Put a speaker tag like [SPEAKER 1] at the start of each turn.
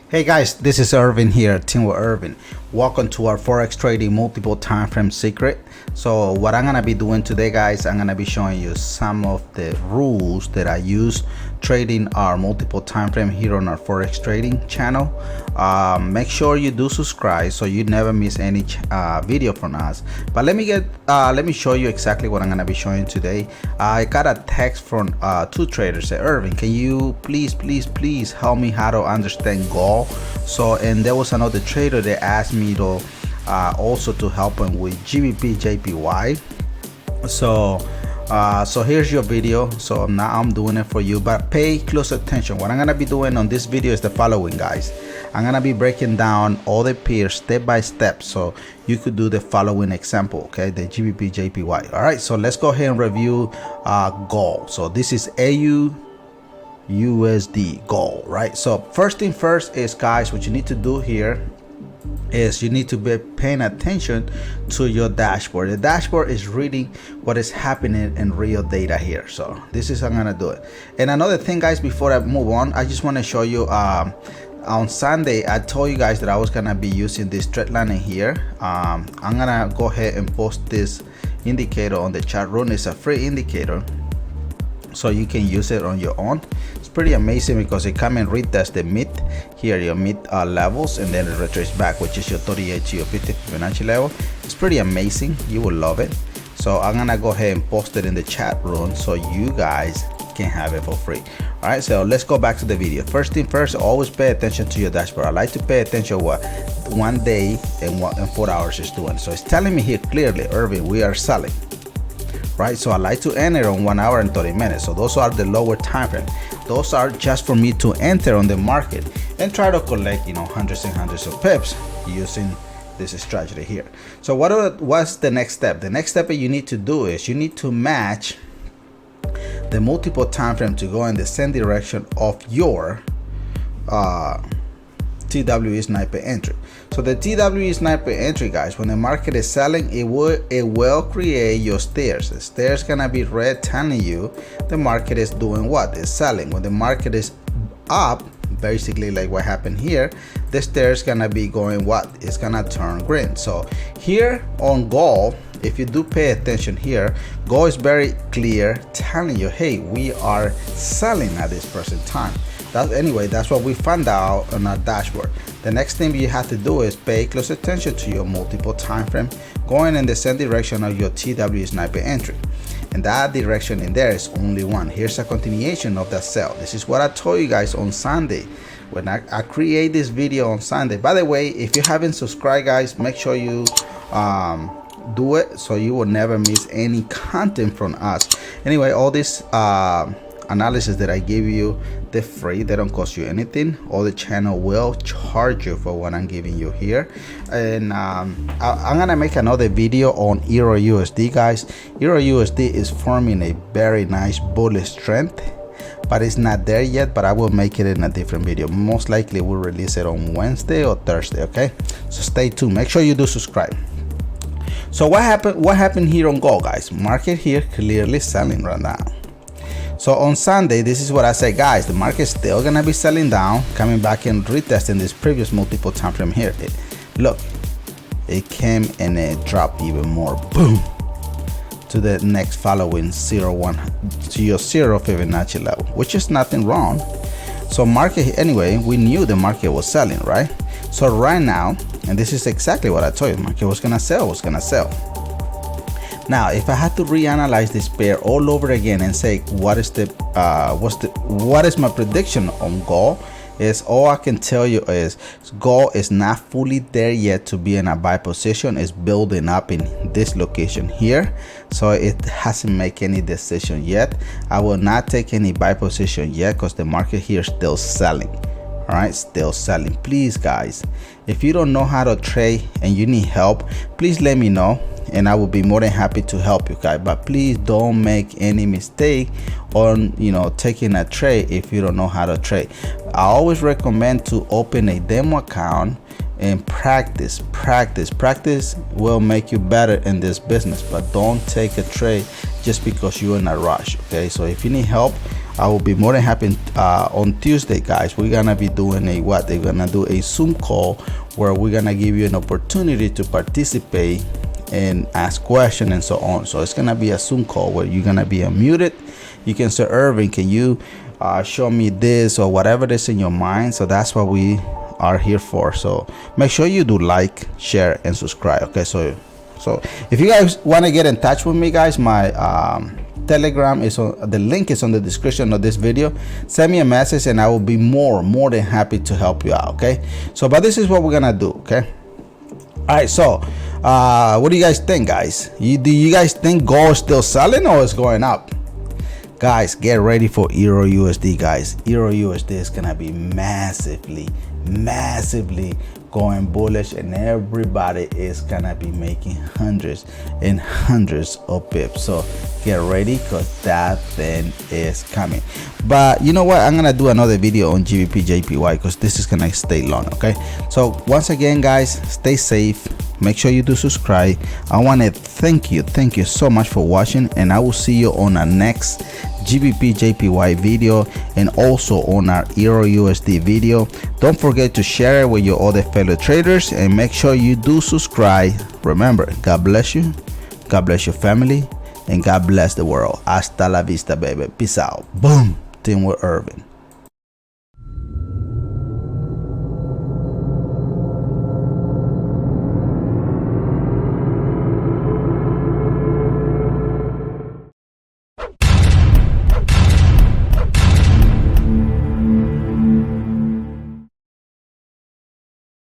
[SPEAKER 1] Hey guys, this is Irvin here, Team with Irvin. Welcome to our Forex Trading multiple time frame secret. So what I'm gonna be doing today, guys, I'm gonna be showing you some of the rules that I use trading our multiple time frame here on our Forex Trading channel. Make sure you do subscribe so you never miss any video from us. But let me show you exactly what I'm gonna be showing today. I got a text from two traders. Say, Irvin, can you please help me how to understand gold? So, and there was another trader that asked me to also to help him with GBP JPY. So here's your video. So now I'm doing it for you, but pay close attention. What I'm gonna be doing on this video is the following, guys. I'm gonna be breaking down all the pairs step by step, so you could do the following example. Okay, the GBP JPY. All right, so let's go ahead and review gold. So this is AU USD gold, right? So first thing first is, guys, what you need to do here is you need to be paying attention to your dashboard. The dashboard is reading what is happening in real data here. So this is how I'm gonna do it. And another thing, guys, before I move on, I just want to show you on Sunday I told you guys that I was gonna be using this trend line in here. I'm gonna go ahead and post this indicator on the chat room. It's a free indicator, so you can use it on your own. It's pretty amazing because it come and retest the mid here, your mid levels, and then it retraces back, which is your 38 to your 50 Fibonacci level. It's pretty amazing. You will love it. So I'm gonna go ahead and post it in the chat room so you guys can have it for free. All right, so let's go back to the video. First thing first, always pay attention to your dashboard. I like to pay attention what 1 day and what 4 hours is doing. So it's telling me here clearly, Irvin, we are selling. Right, so I like to enter on 1 hour and 30 minutes. So those are the lower time frame. Those are just for me to enter on the market and try to collect, hundreds and hundreds of pips using this strategy here. So what's the next step? The next step that you need to do is you need to match the multiple time frame to go in the same direction of your TWE sniper entry. So the TWE sniper entry, guys, when the market is selling, it will create your stairs. The stairs gonna be red, telling you the market is doing what? It's selling. When the market is up, basically like what happened here, the stairs gonna be going what? It's gonna turn green. So here on gold, if you do pay attention here, gold is very clear, telling you, hey, we are selling at this present time. That's what we found out on our dashboard. The next thing you have to do is pay close attention to your multiple time frame going in the same direction of your TW sniper entry, and that direction in there is only one. Here's a continuation of that sell. This is what I told you guys on Sunday when I create this video on Sunday. By the way, if you haven't subscribed, guys, make sure you do it so you will never miss any content from us. Anyway, all this analysis that I give you, they're free, they don't cost you anything. All the channel will charge you for what I'm giving you here. And I'm gonna make another video on Euro USD, guys. Euro USD is forming a very nice bullish trend, but it's not there yet, but I will make it in a different video. Most likely we'll release it on Wednesday or Thursday. Okay, so stay tuned. Make sure you do subscribe. So what happened here on gold, guys? Market here clearly selling right now. So on Sunday, this is what I say, guys, the market's still gonna be selling down, coming back and retesting this previous multiple time frame here. Look, it came and it dropped even more, boom, to the next following 0.1 to your 0 Fibonacci level, which is nothing wrong. So market, anyway, we knew the market was selling, right? So right now, and this is exactly what I told you, the market was gonna sell. Now, if I had to reanalyze this pair all over again and say what is my prediction on gold, is all I can tell you is gold is not fully there yet to be in a buy position. It's building up in this location here, so it hasn't made any decision yet. I will not take any buy position yet because the market here is still selling. All right, still selling. Please, guys, if you don't know how to trade and you need help, please let me know and I will be more than happy to help you guys. But please don't make any mistake on taking a trade if you don't know how to trade. I always recommend to open a demo account and practice. Practice will make you better in this business, but don't take a trade just because you're in a rush. Okay, so if you need help, I will be more than happy. On Tuesday, guys, we're gonna be doing they're gonna do a Zoom call where we're gonna give you an opportunity to participate and ask questions and so on. So it's gonna be a Zoom call where you're gonna be unmuted. You can say, Irving, can you show me this or whatever it is in your mind? So that's what we are here for. So make sure you do like, share, and subscribe. Okay, so if you guys want to get in touch with me, guys, my Telegram is on the link is on the description of this video. Send me a message and I will be more than happy to help you out. Okay, so but this is what we're gonna do. Okay, all right, so what do you guys think, guys? Do you guys think gold is still selling or is going up? Guys, get ready for Euro USD, guys. Euro USD is gonna be massively going bullish, and everybody is gonna be making hundreds and hundreds of pips. So get ready, because that thing is coming. But you know what, I'm gonna do another video on GBP JPY because this is gonna stay long. Okay, so once again, guys, stay safe, make sure you do subscribe. I want to thank you so much for watching, and I will see you on our next GBP JPY video and also on our Euro USD video. Don't forget to share it with your other fellow traders, and make sure you do subscribe. Remember, God bless you, God bless your family, and God bless the world. Hasta la vista, baby. Peace out. Boom. Team with Irving.